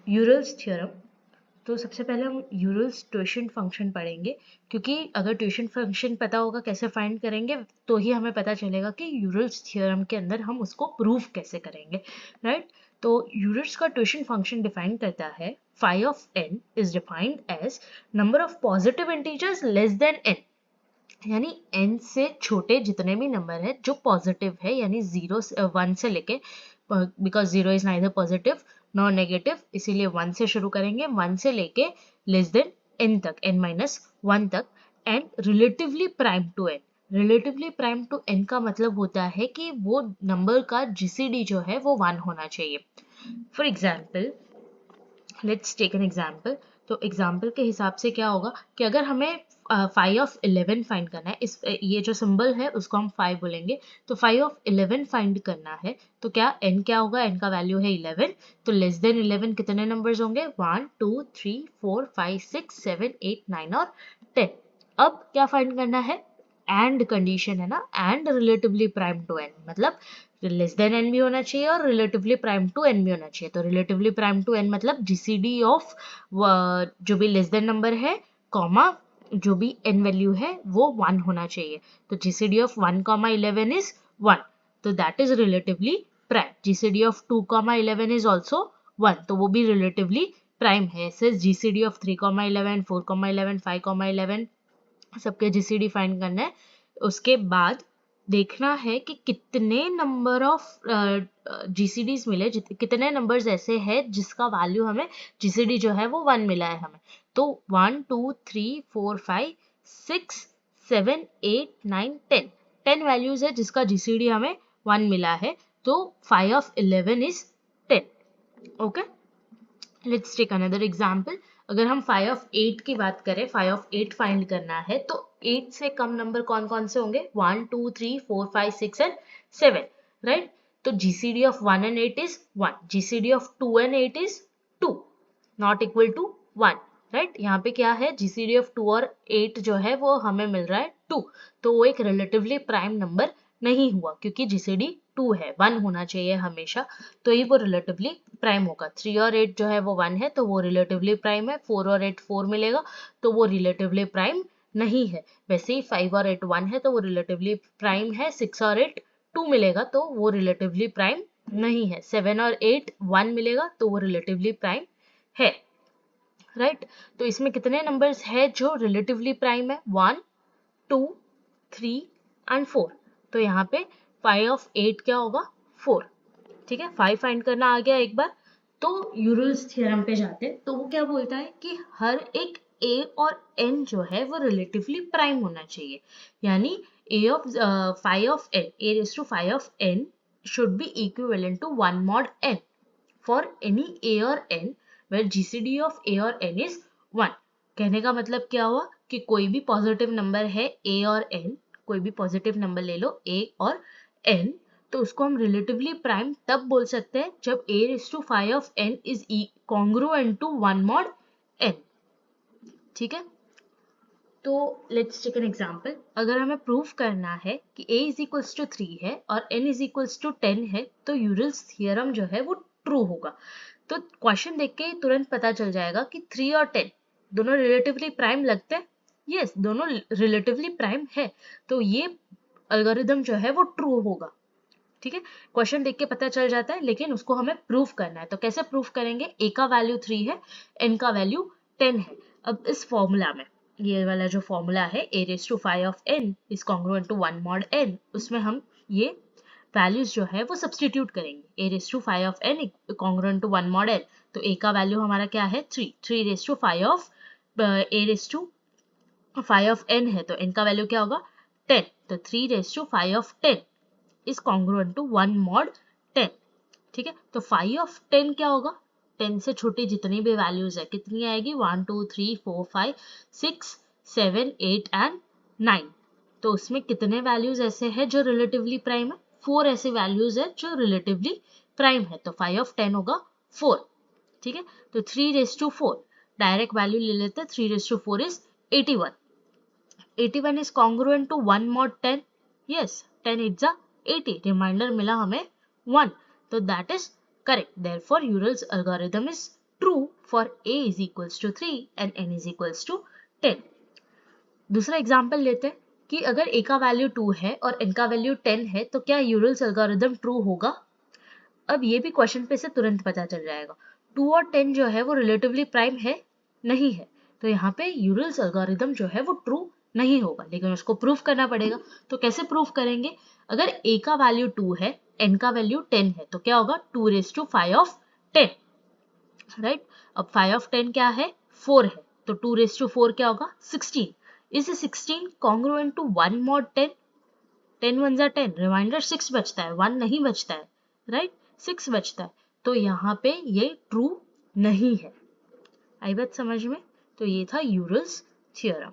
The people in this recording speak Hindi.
URLs theorem. तो सबसे पहले हम यूरल्स ट्यूशन फंक्शन पढ़ेंगे, क्योंकि अगर ट्यूशन फंक्शन पता होगा कैसे फाइंड करेंगे तो ही हमें पता चलेगा कि यूरल्स थ्योरम के अंदर हम उसको प्रूव कैसे करेंगे, राइट। तो यूरल्स का ट्यूशन फंक्शन डिफाइन करता है phi of n is defined as number of positive integers less than n, यानी n से छोटे जितने भी नंबर है जो पॉजिटिव है, यानी 1 से लेके, because 0 is neither positive nor negative, इसीलिए 1 से शुरू करेंगे, 1 से लेके लेस देन n तक, n-1 तक, and relatively prime to n। Relatively prime to n का मतलब होता है कि वो नंबर का जीसीडी जो है वो 1 होना चाहिए। For example, let's take an example. तो एग्जाम्पल के हिसाब से क्या होगा कि अगर हमें phi of 11 फाइंड करना है, इस ये जो सिंबल है उसको हम 5 बोलेंगे, तो phi of 11 फाइंड करना है, तो क्या n क्या होगा, n का वैल्यू है 11, तो लेस देन 11 कितने नंबर्स होंगे, 1 2 3 4 5 6 7 8 9 और 10। अब क्या फाइंड करना है, एंड कंडीशन है ना, and relatively prime to n, मतलब लेस देन n भी होना चाहिए और रिलेटिवली प्राइम टू n भी होना चाहिए। तो रिलेटिवली प्राइम टू n मतलब जीसीडी ऑफ जो भी लेस देन नंबर है, कॉमा जो भी n वैल्यू है वो 1 होना चाहिए। तो जीसीडी ऑफ 1, 11 इज 1, तो that is relatively prime. GCD of 2, 11 is also 1, तो वो भी रिलेटिवली प्राइम है। ऐसे जीसीडी ऑफ 3, 11 4, 11 5, 11 सबके जीसीडी फाइंड करना है। उसके बाद देखना है कि कितने नंबर ऑफ जीसीडीज मिले, कितने नंबर्स ऐसे हैं जिसका वैल्यू हमें जीसीडी जो है वो 1 मिला है हमें। तो 1 2 3 4 5 6 7 8 9 10 10 वैल्यूज है जिसका जीसीडी हमें 1 मिला है। तो phi of 11 is 10। Okay, let's take another example. अगर हम phi of 8 की बात करें, phi of 8 फाइंड करना है, तो 8 से कम नंबर कौन कौन से होंगे, 1 2 3 4 5 6 एंड 7, राइट। तो GCD of 1 and 8 is 1, GCD of 2 and 8 is 2, not equal to 1, right. यहाँ पे क्या है, जीसीडी ऑफ 2 और 8 जो है वो हमें मिल रहा है 2, तो वो एक रिलेटिवली प्राइम नंबर नहीं हुआ, क्योंकि जीसीडी 2 है, 1 होना चाहिए हमेशा, तो ही वो रिलेटिवली प्राइम होगा। 3 और 8 जो है वो 1 है, तो वो रिलेटिवली प्राइम है। 4 और 8 4 मिलेगा, तो वो रिलेटिवली प्राइम नहीं है। वैसे ही 5 और 8 1 है, तो वो रिलेटिवली प्राइम है। 6 और 8 2 मिलेगा, तो वो रिलेटिवली प्राइम नहीं है। 7 और 8 1 मिलेगा, तो वो रिलेटिवली प्राइम है, राइट। तो इसमें कितने नंबर्स है जो रिलेटिवली प्राइम है, 1 2 3 एंड 4। तो यहाँ पे phi of 8 क्या होगा, 4, ठीक है। 5 फाइंड करना आ गया एक बार। तो यूरल्स थ्योरम पे जाते हैं, तो वो क्या बोलता है कि हर एक a और n जो है वो रिलेटिवली प्राइम होना चाहिए, यानी a of phi of n, a raised to phi of n should be equivalent to 1 mod n for any a or n where GCD of a और n is 1। कहने का मतलब क्या हुआ कि कोई भी पॉजिटिव नंबर है a और n, कोई भी पॉजिटिव नंबर ले लो a और n, तो उसको हम रिलेटिवली प्राइम तब बोल सकते हैं जब a raised to phi of n is congruent to 1 mod n, ठीक है। तो लेट्स टेक एन एग्जाम्पल। अगर हमें प्रूव करना है कि a इज इक्वल्स टू 3 है और n इज इक्वल्स टू 10 है, तो यूरल्स थ्योरम जो है वो ट्रू होगा। तो क्वेश्चन देख के तुरंत पता चल जाएगा कि 3 और 10 दोनों रिलेटिवली प्राइम लगते हैं। यस, दोनों रिलेटिवली प्राइम है, तो ये एल्गोरिथम जो है वो ट्रू होगा, ठीक है। क्वेश्चन देख के पता चल जाता है, लेकिन उसको हमें प्रूव करना है। तो कैसे प्रूव करेंगे, a का वैल्यू 3 है, n का वैल्यू 10 है। अब इस फॉर्मूला में, ये वाला जो फॉर्मूला है a raised to phi of n is congruent to 1 mod n, उसमें हम ये वैल्यूज जो है वो सब्सटीट्यूट करेंगे। a raised to phi of n congruent to 1 mod n, तो a का वैल्यू हमारा क्या है, 3 raised to phi of a raised to phi of n है, तो n का वैल्यू क्या होगा, 10, तो 3 raised to phi of 10 is congruent to 1 mod 10, ठीक है। तो phi of 10 क्या होगा, 10 से छोटी जितनी भी वैल्यूज है कितनी आएगी, 1 2 3 4 5 6 7 8 एंड 9। तो उसमें कितने वैल्यूज ऐसे हैं जो रिलेटिवली प्राइम है, 4 ऐसे वैल्यूज है जो रिलेटिवली प्राइम है, तो phi of 10 होगा 4, ठीक है। तो 3 raised to 4 डायरेक्ट वैल्यू ले लेते हैं, 3 raised to 4 is 81, 81 is congruent to 1 mod 10, yes, 10 8 जा 80, रिमाइंडर मिला हमें 1, तो that is correct. Therefore Euler's algorithm is true for a is equals to 3 and n is equals to 10। दूसरा एग्जाम्पल लेते हैं कि अगर a का वैल्यू 2 है और n का वैल्यू 10 है तो क्या यूरल्स एल्गोरिथम ट्रू होगा? अब ये भी क्वेश्चन पे से तुरंत पता चल जाएगा। 2 और 10 जो है वो रिलेटिवली प्राइम है नहीं है, तो यहाँ पे यूरल्स एल्गोरिथम जो है वो ट्रू नहीं होगा, लेकिन उसको प्रूफ करना पड़ेगा। तो कैसे प्रूफ करेंगे? अगर a का वैल्यू 2 है, n का वैल्यू 10 है, तो क्या होगा 2⁵ ऑफ 10, राइट। अब 5 ऑफ 10 क्या है? 4 है, तो 2⁴ क्या होगा? 16। Is 16 congruent to 1 mod 10? 10 1 जा 10, रिमाइंडर 6 बचता है, 1 नहीं बचता है, राइट, 6 बचता है, तो यहाँ पे ये ट्रू नहीं है। आई बात समझ में? तो ये था यूरल्स थ्योरम।